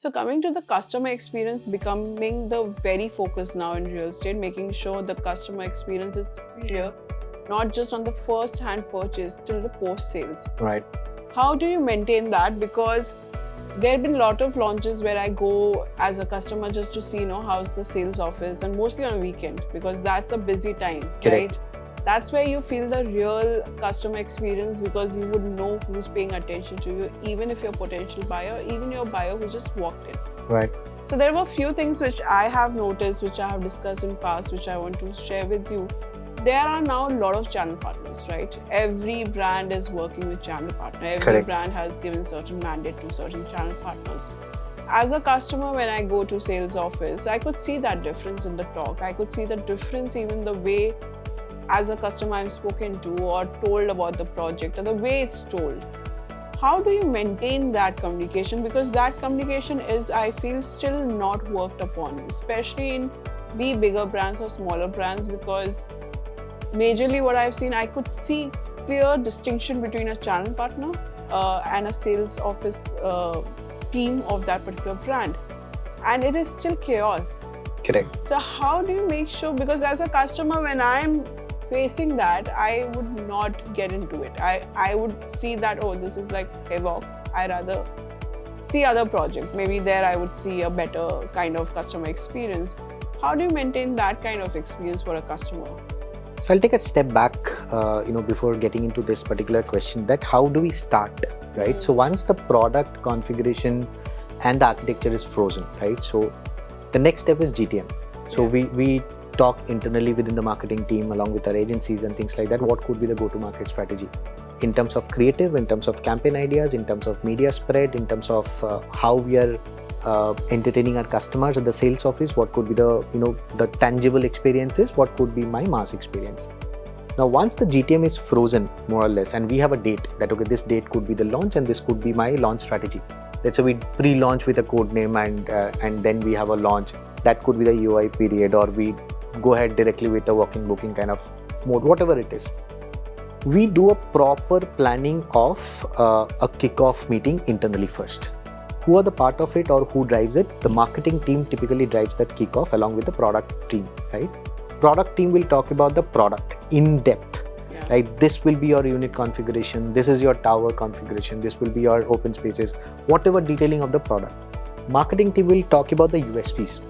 So coming to the customer experience becoming the very focus now in real estate, making sure the customer experience is superior, not just on the first hand purchase till the post sales. Right. How do you maintain that? Because there have been a lot of launches where I go as a customer just to see, how's the sales office, and mostly on a weekend because that's a busy time, Correct. right? That's where you feel the real customer experience because you would know who's paying attention to you, even if you're a potential buyer, even your buyer who just walked in. Right. So there were a few things which I have noticed, which I have discussed in past, which I want to share with you. There are now a lot of channel partners, right? Every brand is working with channel partner. Every Correct. brand has given certain mandate to certain channel partners. As a customer, when I go to sales office, I could see that difference in the talk. I could see the difference even the way as a customer I'm spoken to or told about the project or the way it's told. How do you maintain that communication? Because that communication is, I feel, still not worked upon, especially in bigger brands or smaller brands, because majorly what I've seen, I could see clear distinction between a channel partner and a sales office team of that particular brand. And it is still chaos. Correct. So how do you make sure, because as a customer, when I'm facing that, I would not get into it. I would see that, oh, this is like havoc. I rather see other project. Maybe there I would see a better kind of customer experience. How do you maintain that kind of experience for a customer? So I'll take a step back, before getting into this particular question, that how do we start, right? So once the product configuration and the architecture is frozen, right? So the next step is GTM. So we talk internally within the marketing team along with our agencies and things like that. What could be the go-to-market strategy in terms of creative, in terms of campaign ideas, in terms of media spread, in terms of how we are entertaining our customers at the sales office? What could be the tangible experiences? What could be my mass experience? Now, once the GTM is frozen more or less, and we have a date that, okay, this date could be the launch and this could be my launch strategy. Let's say we pre-launch with a code name and then we have a launch. That could be the UI period, or we go ahead directly with a walk-in booking kind of mode, whatever it is. We do a proper planning of a kickoff meeting internally first. Who are the part of it or who drives it? The marketing team typically drives that kickoff along with the product team, right? Product team will talk about the product in depth, right? This will be your unit configuration. This is your tower configuration. This will be your open spaces, whatever detailing of the product. Marketing team will talk about the USPs.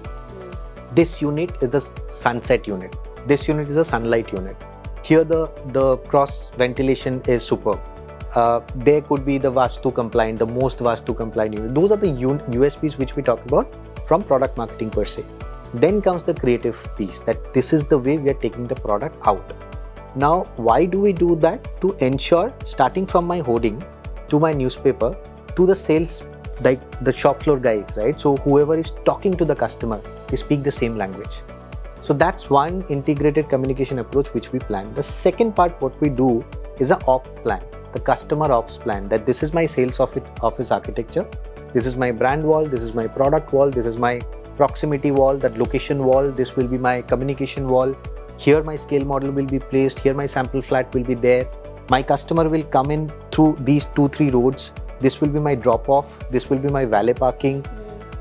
This unit is the sunset unit. This unit is a sunlight unit. Here the cross ventilation is superb. There could be the Vastu compliant, the most Vastu compliant unit. Those are the USPs which we talk about from product marketing per se. Then comes the creative piece, that this is the way we are taking the product out. Now, why do we do that? To ensure, starting from my hoarding to my newspaper to the sales, like the shop floor guys, right? So whoever is talking to the customer, they speak the same language. So that's one integrated communication approach which we plan. The second part, what we do is an op plan, the customer ops plan, that this is my sales office architecture, this is my brand wall, this is my product wall, this is my proximity wall, that location wall, this will be my communication wall, here my scale model will be placed, here my sample flat will be there, my customer will come in through these 2-3 roads, this will be my drop off, this will be my valet parking,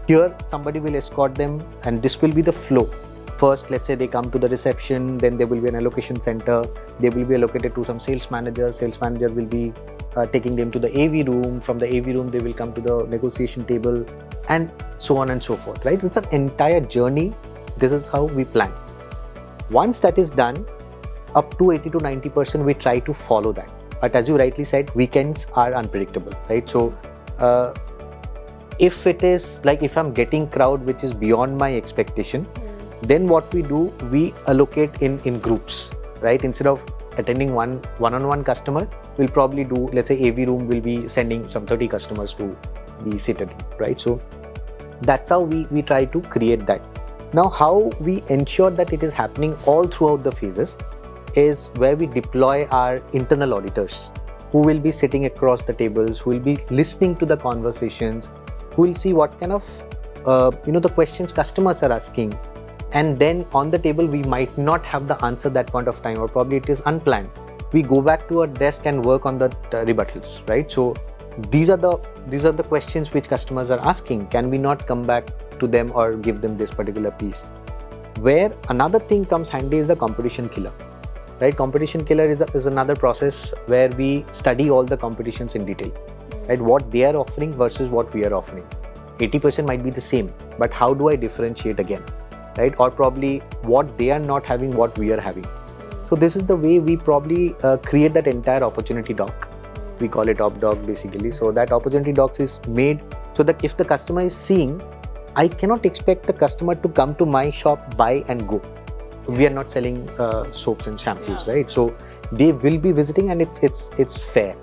here somebody will escort them, and this will be the flow. First, let's say they come to the reception, then there will be an allocation center, they will be allocated to some sales manager will be taking them to the AV room, from the AV room they will come to the negotiation table, and so on and so forth, right? It's an entire journey. This is how we plan. Once that is done, up to 80 to 90% we try to follow that. But as you rightly said, weekends are unpredictable, right? So if it is like, if I'm getting crowd which is beyond my expectation, then what we do, we allocate in groups, right? Instead of attending one-on-one customer, we'll probably do, let's say AV room will be sending some 30 customers to be seated, right? So that's how we try to create that. Now, how we ensure that it is happening all throughout the phases is where we deploy our internal auditors, who will be sitting across the tables, who will be listening to the conversations, who will see what kind of the questions customers are asking. And then on the table, we might not have the answer that point of time, or probably it is unplanned. We go back to our desk and work on the rebuttals, right? So these are the these are the questions which customers are asking. Can we not come back to them or give them this particular piece? Where another thing comes handy is the competition killer, right? Competition killer is another process where we study all the competitions in detail, right? What they are offering versus what we are offering. 80% might be the same, but how do I differentiate again, right? Or probably what they are not having, what we are having. So this is the way we probably create that entire opportunity doc. We call it OpDoc basically. So that opportunity docs is made so that if the customer is seeing, I cannot expect the customer to come to my shop, buy and go. We are not selling soaps and shampoos, right? So they will be visiting and it's fair.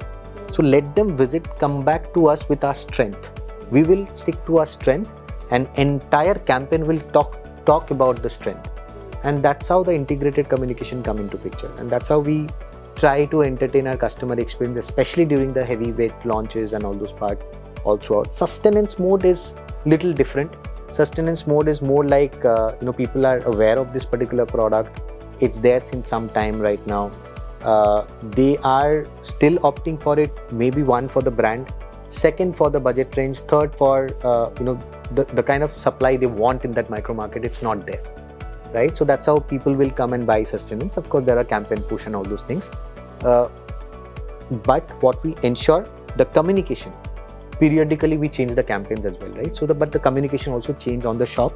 So let them visit, come back to us with our strength. We will stick to our strength, and entire campaign will talk about the strength. And that's how the integrated communication come into picture. And that's how we try to entertain our customer experience, especially during the heavyweight launches and all those parts all throughout. Sustenance mode is little different. Sustenance mode is more like, people are aware of this particular product. It's there since some time right now. They are still opting for it, maybe one for the brand, second for the budget range, third for, the kind of supply they want in that micro market, it's not there. Right? So that's how people will come and buy sustenance. Of course, there are campaign push and all those things. But what we ensure, the communication, periodically we change the campaigns as well, right? So but the communication also change on the shop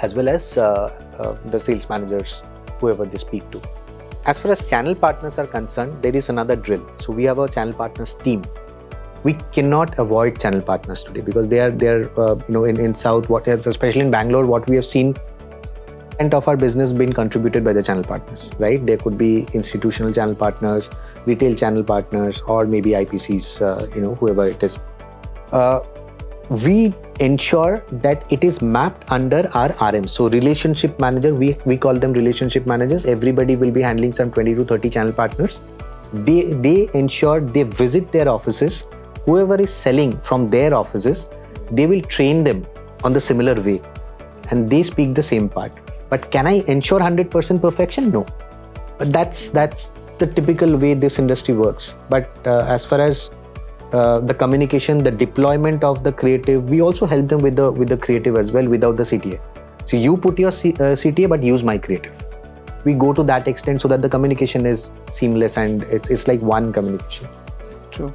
as well as the sales managers, whoever they speak to. As far as channel partners are concerned, there is another drill. So we have a channel partners team. We cannot avoid channel partners today because they are in South, especially in Bangalore, what we have seen, of our business being contributed by the channel partners, right? There could be institutional channel partners, retail channel partners, or maybe IPCs, whoever it is. We ensure that it is mapped under our RM. So relationship manager, we call them relationship managers. Everybody will be handling some 20 to 30 channel partners. They ensure they visit their offices. Whoever is selling from their offices, they will train them on the similar way, and they speak the same part. But can I ensure 100% perfection? No. But that's the typical way this industry works. But as far as the communication, the deployment of the creative, we also help them with the creative as well without the CTA. So you put your CTA but use my creative. We go to that extent so that the communication is seamless and it's like one communication. True.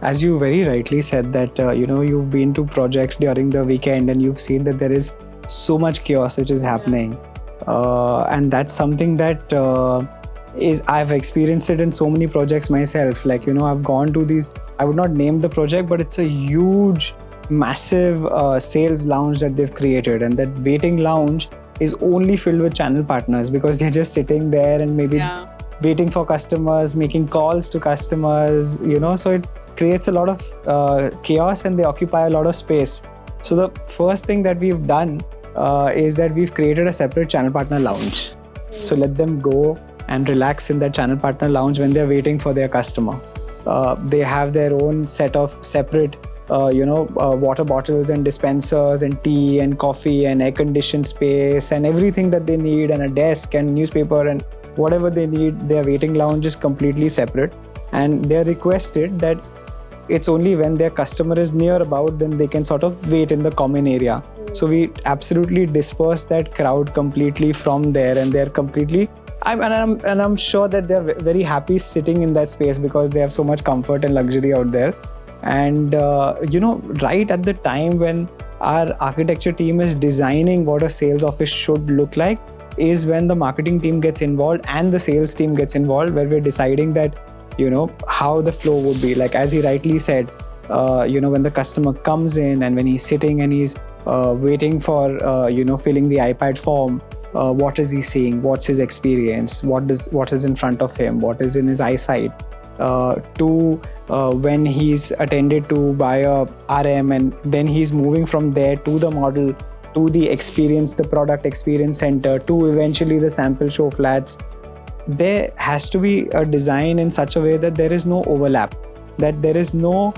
As you very rightly said that, you've been to projects during the weekend and you've seen that there is so much chaos which is happening. And that's something that I've experienced it in so many projects myself. Like, I've gone to these, I would not name the project, but it's a huge, massive sales lounge that they've created. And that waiting lounge is only filled with channel partners because they're just sitting there and maybe waiting for customers, making calls to customers, so it creates a lot of chaos and they occupy a lot of space. So the first thing that we've done is that we've created a separate channel partner lounge. So let them go and relax in that channel partner lounge when they're waiting for their customer. They have their own set of separate, water bottles and dispensers and tea and coffee and air-conditioned space and everything that they need, and a desk and newspaper and whatever they need. Their waiting lounge is completely separate, and they're requested that it's only when their customer is near about, then they can sort of wait in the common area. So we absolutely disperse that crowd completely from there, and they're completely, I'm sure that they're very happy sitting in that space because they have so much comfort and luxury out there. And right at the time when our architecture team is designing what a sales office should look like is when the marketing team gets involved and the sales team gets involved, where we're deciding that how the flow would be. Like as he rightly said, when the customer comes in and when he's sitting and he's waiting for filling the iPad form, what is he seeing, what's his experience, what is in front of him, what is in his eyesight, to when he's attended to by a RM, and then he's moving from there to the model, to the experience, the product experience center, to eventually the sample show flats. There has to be a design in such a way that there is no overlap, that there is no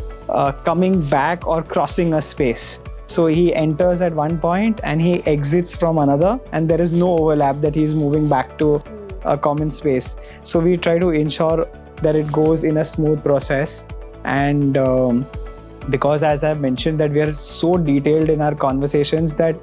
coming back or crossing a space. So he enters at one point and he exits from another, and there is no overlap that he's moving back to a common space. So we try to ensure that it goes in a smooth process, and because as I've mentioned that we are so detailed in our conversations that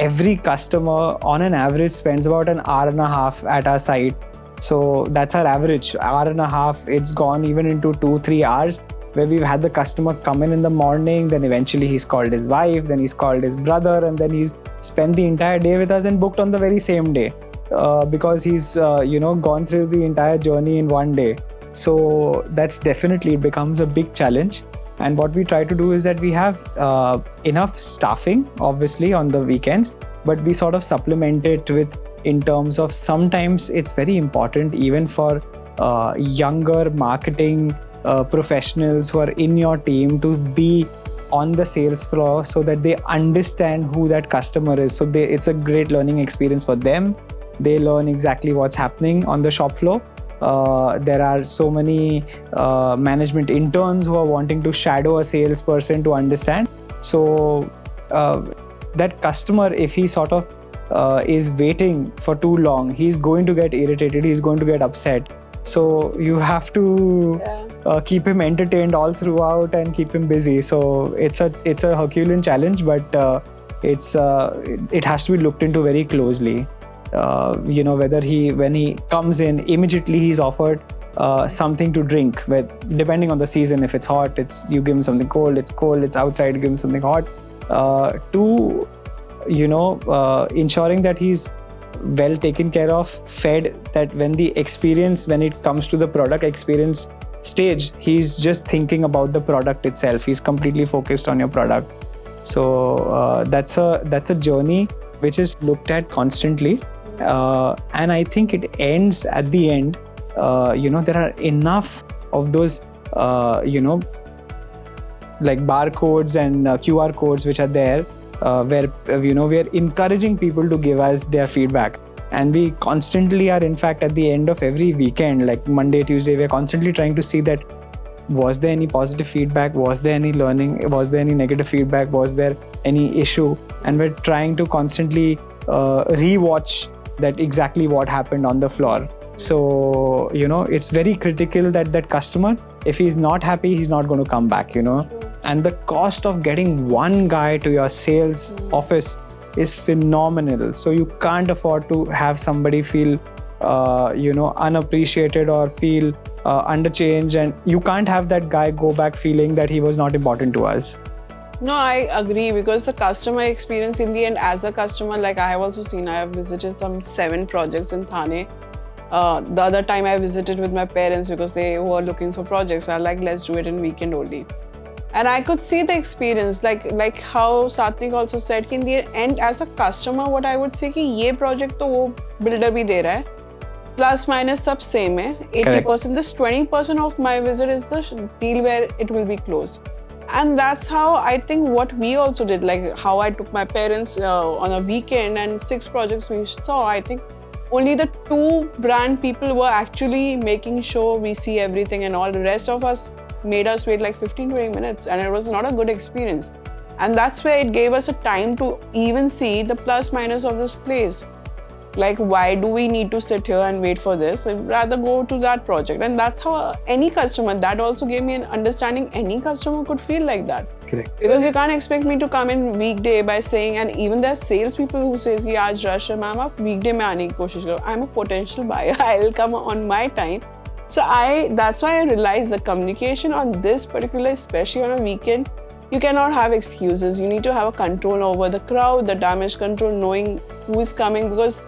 every customer on an average spends about an hour and a half at our site. So that's our average, hour and a half. It's gone even into 2-3 hours where we've had the customer come in the morning, then eventually he's called his wife, then he's called his brother, and then he's spent the entire day with us and booked on the very same day because he's gone through the entire journey in one day. So that's definitely, it becomes a big challenge. And what we try to do is that we have enough staffing, obviously, on the weekends, but we sort of supplement it with, in terms of, sometimes it's very important even for younger marketing professionals who are in your team to be on the sales floor so that they understand who that customer is. So it's a great learning experience for them. They learn exactly what's happening on the shop floor. There are so many management interns who are wanting to shadow a salesperson to understand. So that customer, if he sort of is waiting for too long, he's going to get irritated, he's going to get upset. So you have to keep him entertained all throughout and keep him busy. So it's a Herculean challenge, but it has to be looked into very closely. Whether when he comes in, immediately he's offered something to drink, depending on the season. If it's hot, you give him something cold. It's cold, it's outside, you give him something hot. Ensuring that he's well taken care of, fed, that when it comes to the product experience stage, he's just thinking about the product itself. He's completely focused on your product. So that's a journey which is looked at constantly. And I think it ends at the end. There are enough of those, like barcodes and QR codes which are there, where we are encouraging people to give us their feedback. And we constantly are, in fact, at the end of every weekend, like Monday, Tuesday, we are constantly trying to see that, was there any positive feedback? Was there any learning? Was there any negative feedback? Was there any issue? And we're trying to constantly rewatch that exactly what happened on the floor. So, it's very critical that customer, if he's not happy, he's not going to come back, And the cost of getting one guy to your sales office is phenomenal. So you can't afford to have somebody feel, unappreciated or feel underchanged. And you can't have that guy go back feeling that he was not important to us. No, I agree, because the customer experience in the end, as a customer, like I have also seen, I have visited some 7 projects in Thane. The other time I visited with my parents because they were looking for projects. I like, let's do it in weekend only. And I could see the experience, like how Satanik also said, in the end, as a customer, what I would say कि ये project तो वो builder भी दे रहा है, plus minus सब same है, 80%. This 20% of my visit is the deal where it will be closed. And that's how I think what we also did, like how I took my parents on a weekend and 6 projects we saw. I think only the 2 brand people were actually making sure we see everything, and all the rest of us made us wait like 15-20 minutes, and it was not a good experience. And that's where it gave us a time to even see the plus minus of this place. Like, why do we need to sit here and wait for this? I'd rather go to that project. And that's how any customer, that also gave me an understanding, any customer could feel like that. Correct. Because you can't expect me to come in weekday by saying, and even there are sales people who says कि आज rush है ma'am, आप weekday में आने की कोशिश करो. I'm a potential buyer. I'll come on my time. So that's why I realized the communication on this particular, especially on a weekend, you cannot have excuses. You need to have a control over the crowd, the damage control, knowing who is coming, because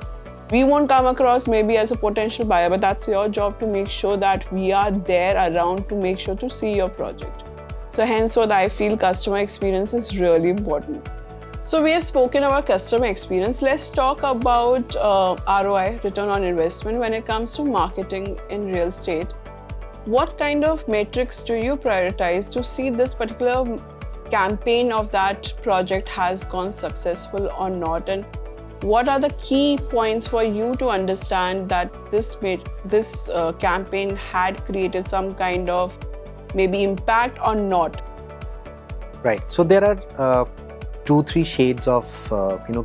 we won't come across maybe as a potential buyer, but that's your job to make sure that we are there around to make sure to see your project. So hence what I feel customer experience is really important. So we have spoken about customer experience. Let's talk about ROI, return on investment, when it comes to marketing in real estate. What kind of metrics do you prioritize to see this particular campaign of that project has gone successful or not? And what are the key points for you to understand that this campaign had created some kind of maybe impact or not? Right. So there are 2-3 shades of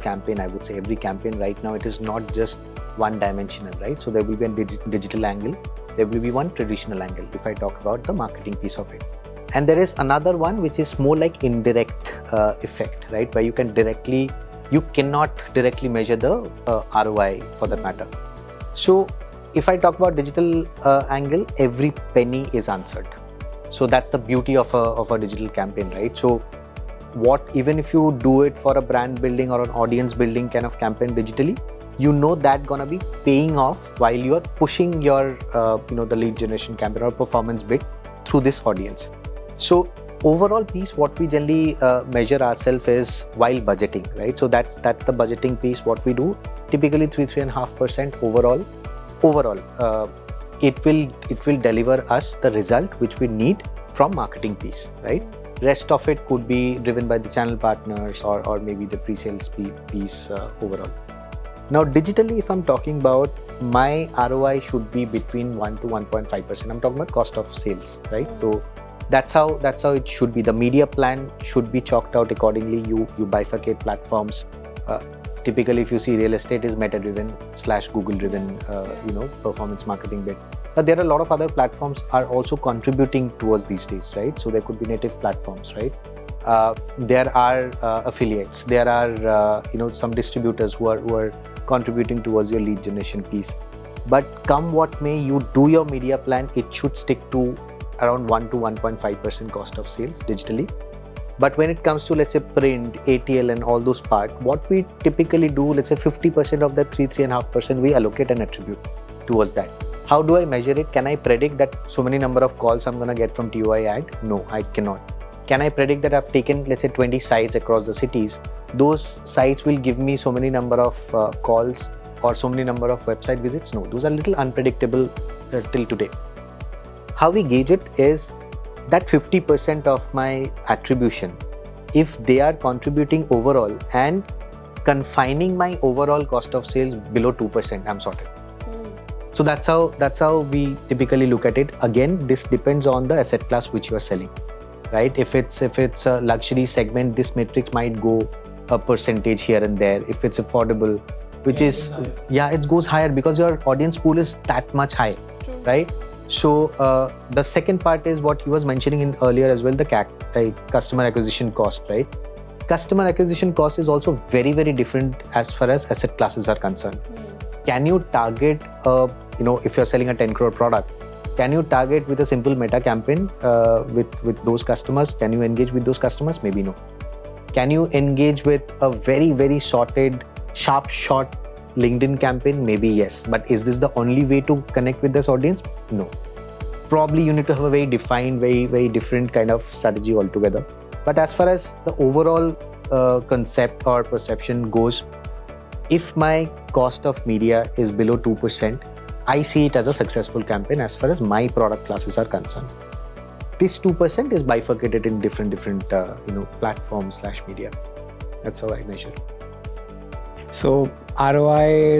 campaign. I would say every campaign right now, it is not just one dimensional, right? So there will be a digital angle, there will be one traditional angle if I talk about the marketing piece of it. And there is another one which is more like indirect effect, right? Where you cannot directly measure the ROI for that matter. So if I talk about digital angle, every penny is answered. So that's the beauty of a digital campaign, right? So even if you do it for a brand building or an audience building kind of campaign digitally, you know that gonna be paying off while you are pushing your the lead generation campaign or performance bit through this audience. So overall piece, what we generally measure ourselves is while budgeting, right? So that's the budgeting piece. What we do typically 3.5% overall. It will deliver us the result which we need from marketing piece, right? Rest of it could be driven by the channel partners or maybe the pre-sales piece overall. Now digitally, if I'm talking about, my ROI should be between 1 to 1.5%. I'm talking about cost of sales, right? So that's how it should be. The media plan should be chalked out accordingly. You bifurcate platforms. Typically, if you see, real estate is meta driven / Google driven, performance marketing bit. But there are a lot of other platforms are also contributing towards these days, right? So there could be native platforms, right? There are affiliates. There are some distributors who are contributing towards your lead generation piece. But come what may, you do your media plan, it should stick to around 1 to 1.5% cost of sales digitally. But when it comes to, let's say, print, ATL and all those parts, what we typically do, let's say 50% of that 3.5%, we allocate and attribute towards that. How do I measure it? Can I predict that so many number of calls I'm going to get from TOI ad? No, I cannot. Can I predict that I've taken, let's say, 20 sites across the cities? Those sites will give me so many number of calls or so many number of website visits? No, those are little unpredictable till today. How we gauge it is that 50% of my attribution, if they are contributing overall and confining my overall cost of sales below 2%, I'm sorted. So that's how we typically look at it. Again, this depends on the asset class which you are selling, right? If it's a luxury segment, this matrix might go a percentage here and there. If it's affordable, it goes higher because your audience pool is that much high, right? So the second part is what he was mentioning in earlier as well, the CAC, customer acquisition cost, right? Customer acquisition cost is also very, very different as far as asset classes are concerned. Can you target, if you're selling a 10 crore product, can you target with a simple meta campaign with those customers? Can you engage with those customers? Maybe no. Can you engage with a very, very sorted, sharp shot LinkedIn campaign? Maybe yes. But is this the only way to connect with this audience? No. Probably you need to have a very defined, very, very different kind of strategy altogether. But as far as the overall concept or perception goes, if my cost of media is below 2%, I see it as a successful campaign as far as my product classes are concerned. This 2% is bifurcated in different platforms / media. That's how I measure. So ROI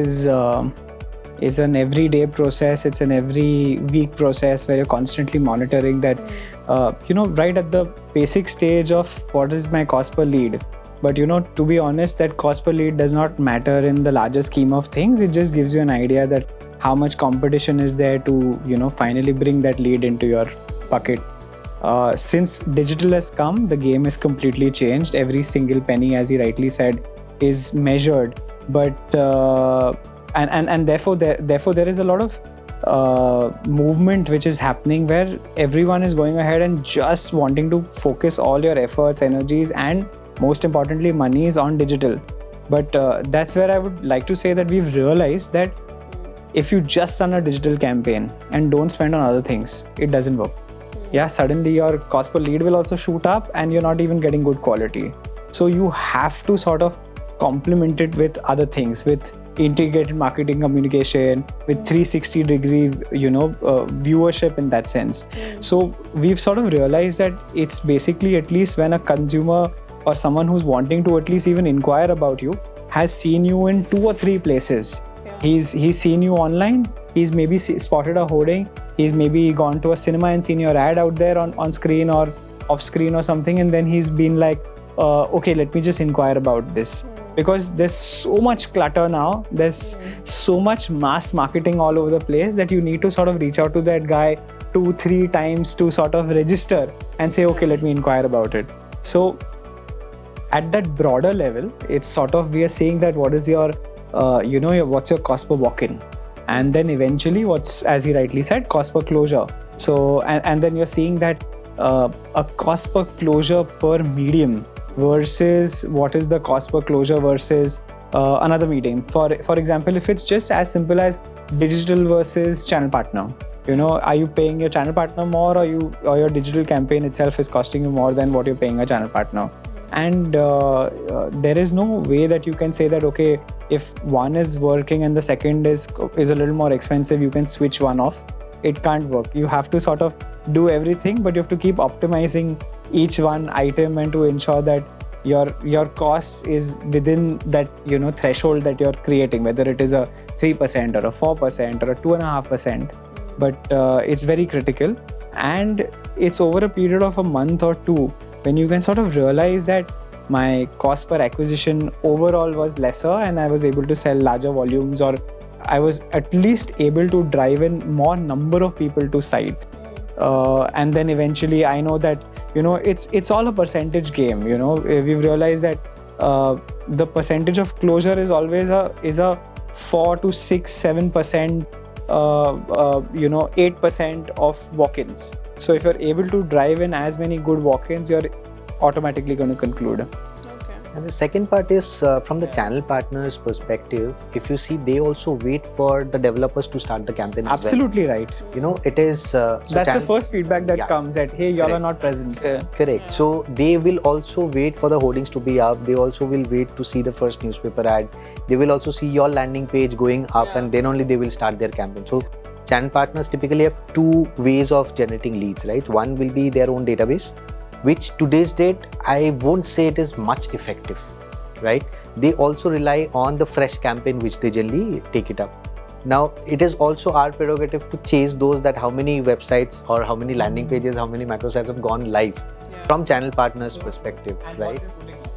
is an everyday process. It's an every week process where you're constantly monitoring that, right at the basic stage of what is my cost per lead. But to be honest, that cost per lead does not matter in the larger scheme of things. It just gives you an idea that how much competition is there to, finally bring that lead into your bucket. Since digital has come, the game has completely changed. Every single penny, as he rightly said, is measured. But and therefore there is a lot of movement which is happening where everyone is going ahead and just wanting to focus all your efforts, energies, and most importantly, money is on digital. But that's where I would like to say that we've realized that if you just run a digital campaign and don't spend on other things, it doesn't work. Yeah, suddenly your cost per lead will also shoot up and you're not even getting good quality. So you have to sort of complement it with other things, with integrated marketing communication, with 360-degree, viewership in that sense. So we've sort of realized that it's basically, at least when a consumer or someone who's wanting to at least even inquire about you has seen you in 2 or 3 places. He's seen you online, he's maybe spotted a hoarding, he's maybe gone to a cinema and seen your ad out there on screen or off screen or something, and then he's been like, okay, let me just inquire about this. Because there's so much clutter now, there's so much mass marketing all over the place that you need to sort of reach out to that guy 2-3 times to sort of register and say, okay, let me inquire about it. So at that broader level, it's sort of, we are saying that what is your, what's your cost per walk-in? And then eventually what's, as he rightly said, cost per closure. So, and then you're seeing that a cost per closure per medium versus what is the cost per closure versus another medium. For example, if it's just as simple as digital versus channel partner, are you paying your channel partner more, or your digital campaign itself is costing you more than what you're paying a channel partner? And there is no way that you can say that, okay, if one is working and the second is a little more expensive, you can switch one off. It can't work. You have to sort of do everything, but you have to keep optimizing each one item and to ensure that your cost is within that threshold that you're creating, whether it is a 3% or a 4% or a 2.5%. But it's very critical, and it's over a period of a month or two when you can sort of realize that my cost per acquisition overall was lesser and I was able to sell larger volumes, or I was at least able to drive in more number of people to site. And then eventually I know that it's all a percentage game. We've realized that the percentage of closure is always a 4 to 6, 7%, 8% of walk-ins. So if you're able to drive in as many good walk-ins, you're automatically going to conclude. And the second part is from the channel partners' perspective. If you see, they also wait for the developers to start the campaign. Absolutely right. It is. So that's the first feedback that comes, that hey, y'all are not present. Correct. So they will also wait for the hoardings to be up. They also will wait to see the first newspaper ad. They will also see your landing page going up, and then only they will start their campaign. So channel partners typically have two ways of generating leads, right? One will be their own database, which today's date, I won't say it is much effective, right? They also rely on the fresh campaign, which they generally take it up. Now, it is also our prerogative to chase those, that how many websites or how many landing pages, how many macro sites have gone live from channel partners' perspective, right?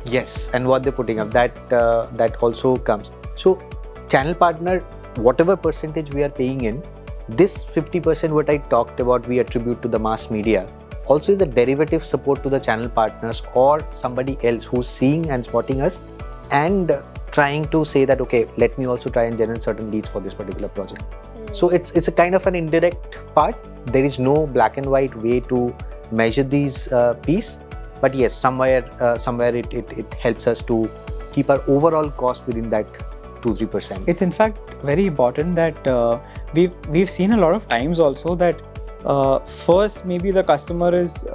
Yes, and what they're putting up, that also comes. So, channel partner, whatever percentage we are paying in, this 50% what I talked about, we attribute to the mass media, also is a derivative support to the channel partners or somebody else who's seeing and spotting us and trying to say that, okay, let me also try and generate certain leads for this particular project. So it's a kind of an indirect part. There is no black and white way to measure these piece, but yes, somewhere it helps us to keep our overall cost within that 2-3%. It's in fact very important that we've seen a lot of times also that first maybe the customer is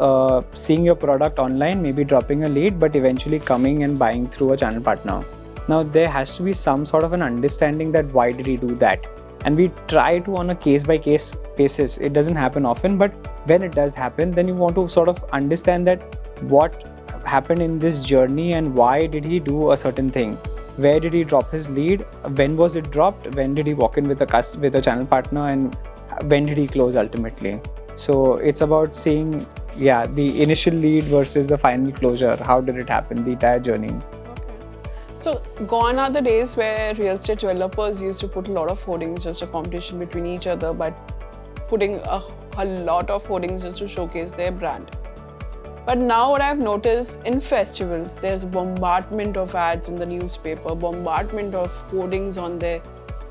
seeing your product online, maybe dropping a lead, but eventually coming and buying through a channel partner. Now there has to be some sort of an understanding that why did he do that, and we try to on a case by case basis. It doesn't happen often, but when it does happen, then you want to sort of understand that what happened in this journey and why did he do a certain thing. Where did he drop his lead? When was it dropped? When did he walk in with a channel partner, and when did he close ultimately? So it's about seeing, the initial lead versus the final closure. How did it happen? The entire journey. So gone are the days where real estate developers used to put a lot of hoardings, just a competition between each other, but putting a lot of hoardings just to showcase their brand. But now what I've noticed in festivals, there's bombardment of ads in the newspaper, bombardment of hoardings on their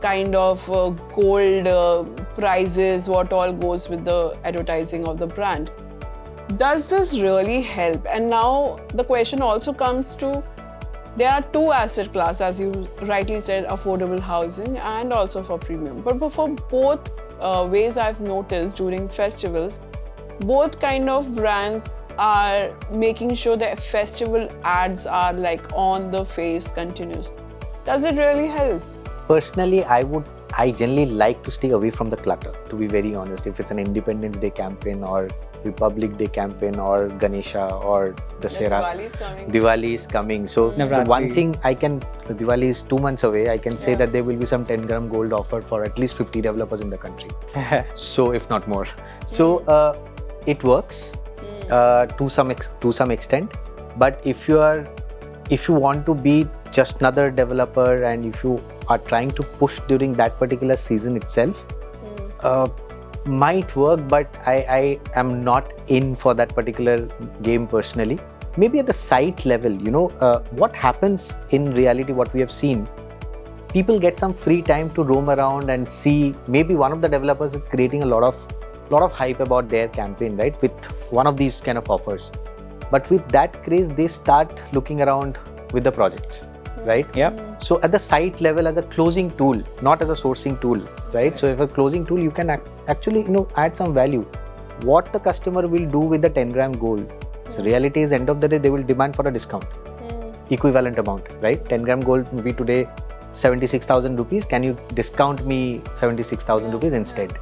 kind of gold prizes, what all goes with the advertising of the brand. Does this really help? And now the question also comes to, there are two asset classes, as you rightly said, affordable housing and also for premium. But for both ways I've noticed during festivals, both kind of brands are making sure that festival ads are like on the face continuous. Does it really help? Personally, I generally like to stay away from the clutter, to be very honest. If it's an Independence Day campaign or Republic Day campaign or Ganesha or Dussehra, Diwali is coming. So the one thing Diwali is 2 months away, I can say that there will be some 10-gram gold offered for at least 50 developers in the country. So if not more. So it works to some extent. But if you want to be just another developer and if you are trying to push during that particular season itself, might work, but I am not in for that particular game personally. Maybe at the site level, what happens in reality, what we have seen, people get some free time to roam around and see. Maybe one of the developers is creating a lot of hype about their campaign, right, with one of these kind of offers. But with that craze, they start looking around with the projects, right? Yeah. So at the site level, as a closing tool, not as a sourcing tool, right? So if a closing tool, you can actually add some value. What the customer will do with the 10-gram gold? So reality is, end of the day, they will demand for a discount, equivalent amount, right? 10-gram gold will be today 76,000 rupees. Can you discount me 76,000 rupees instead?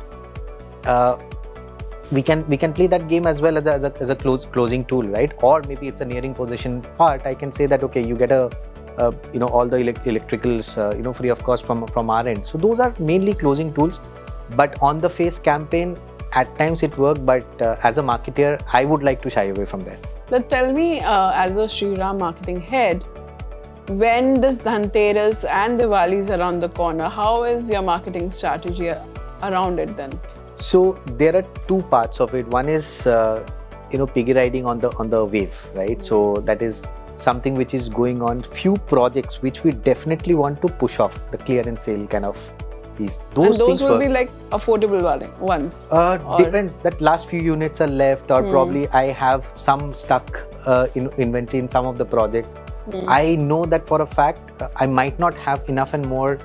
We can play that game as well as a closing tool, right? Or maybe it's a nearing possession part. I can say that, okay, you get all the electricals free of cost from our end. So those are mainly closing tools. But on the face campaign, at times it worked, but as a marketer, I would like to shy away from that. But tell me, as a Shriram marketing head, when this Dhanteras and Diwali is around the corner, how is your marketing strategy around it then? So there are two parts of it. One is piggy riding on the wave, right? So that is something which is going on. Few projects which we definitely want to push off, the clearance sale kind of piece. Those will be like affordable ones. Depends. That last few units are left, or probably I have some stuck inventory in some of the projects. I know that for a fact I might not have enough and more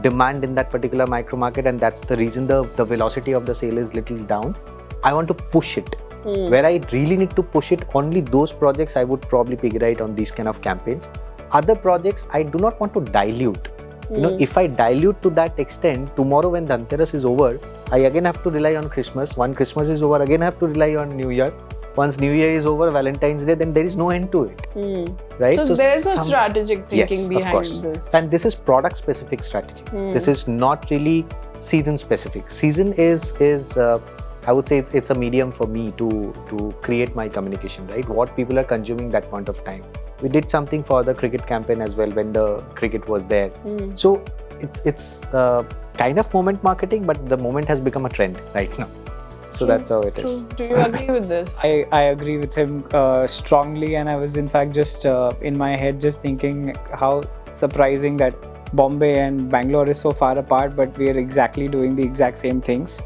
demand in that particular micro market, and that's the reason the velocity of the sale is little down. I want to push it. Where I really need to push it, only those projects I would probably piggy ride on these kind of campaigns. Other projects I do not want to dilute. If I dilute to that extent, tomorrow when Dhanteras is over, I again have to rely on Christmas. When Christmas is over, again I have to rely on New Year. Once New Year is over, Valentine's Day, then there is no end to it, right? So there's a strategic thinking behind this. And this is product specific strategy. This is not really season specific. Season is I would say it's a medium for me to create my communication, right? What people are consuming that point of time. We did something for the cricket campaign as well when the cricket was there. So it's kind of moment marketing, but the moment has become a trend right now. So that's how it is. Do you agree with this? I agree with him strongly, and I was in fact just in my head just thinking how surprising that Bombay and Bangalore is so far apart, but we are exactly doing the exact same things.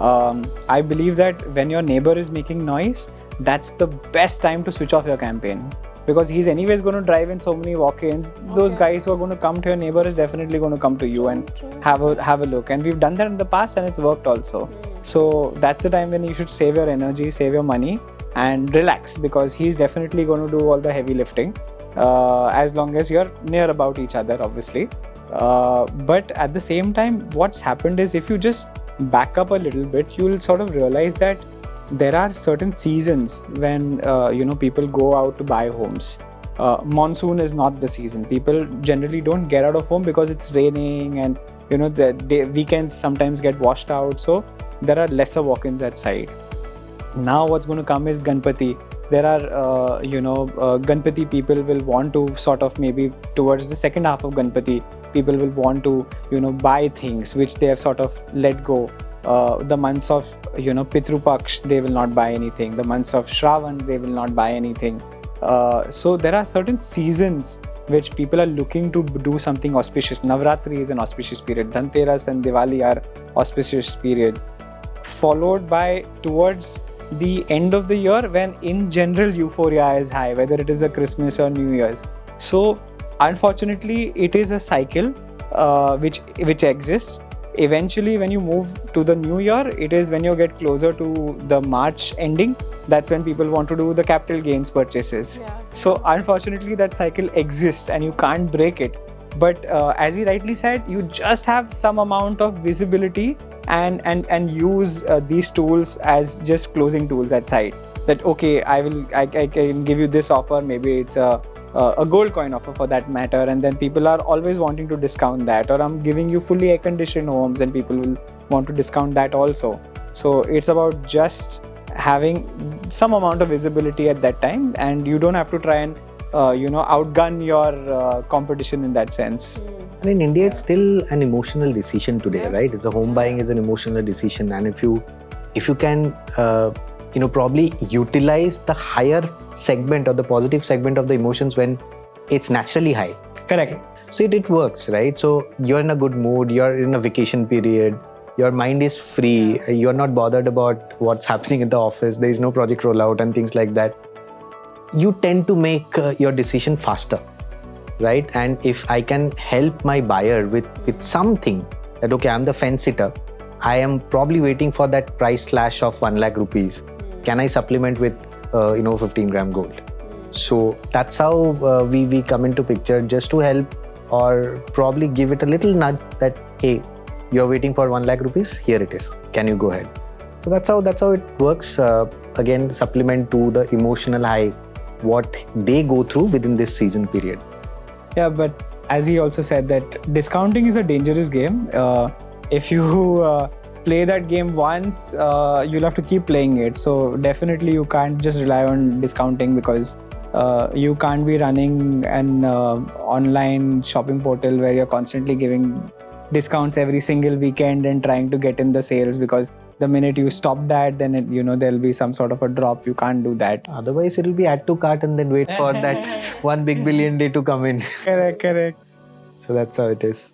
I believe that when your neighbor is making noise, that's the best time to switch off your campaign, because he's anyways going to drive in so many walk-ins. Those guys who are going to come to your neighbor is definitely going to come to you and have a look, and we've done that in the past and it's worked also. So that's the time when you should save your energy, save your money and relax, because he's definitely going to do all the heavy lifting as long as you're near about each other, obviously. But at the same time, what's happened is, if you just back up a little bit, you'll sort of realize that there are certain seasons when people go out to buy homes. Monsoon is not the season. People generally don't get out of home because it's raining, and the weekends sometimes get washed out, so there are lesser walk-ins at site. Now what's going to come is Ganpati. There are Ganpati people will want to sort of, maybe towards the second half of Ganpati, people will want to buy things which they have sort of let go. The months of Pitru Paksh, they will not buy anything. The months of Shravan, they will not buy anything. So there are certain seasons which people are looking to do something auspicious. Navratri is an auspicious period. Dhanteras and Diwali are auspicious period, followed by towards the end of the year when in general euphoria is high, whether it is a Christmas or New Year's. So unfortunately, it is a cycle which exists. Eventually, when you move to the new year, it is when you get closer to the March ending, that's when people want to do the capital gains purchases. So unfortunately, that cycle exists and you can't break it. But as he rightly said, you just have some amount of visibility and use these tools as just closing tools at site. That okay, I can give you this offer, maybe it's a gold coin offer for that matter, and then people are always wanting to discount that, or I'm giving you fully air-conditioned homes and people will want to discount that also. So it's about just having some amount of visibility at that time, and you don't have to try and outgun your competition in that sense. And in India, it's still an emotional decision today, right? It's a home buying is an emotional decision, and if you if you can probably utilize the higher segment or the positive segment of the emotions when it's naturally high. Correct. So it works, right? So you're in a good mood, you're in a vacation period, your mind is free, you're not bothered about what's happening in the office, there is no project rollout and things like that. You tend to make your decision faster, right? And if I can help my buyer with something that, okay, I'm the fence sitter, I am probably waiting for that price slash of 1 lakh rupees. Can I supplement with 15 gram gold? So that's how we come into picture, just to help or probably give it a little nudge that, hey, you're waiting for 1 lakh rupees, here it is, can you go ahead? So that's how it works. Again, supplement to the emotional high what they go through within this season period. Yeah, but as he also said that discounting is a dangerous game. If you play that game once, you'll have to keep playing it. So definitely you can't just rely on discounting, because you can't be running an online shopping portal where you're constantly giving discounts every single weekend and trying to get in the sales, because the minute you stop that, then there'll be some sort of a drop. You can't do that. Otherwise, it'll be add to cart and then wait for that 1 big billion day to come in. Correct. So that's how it is.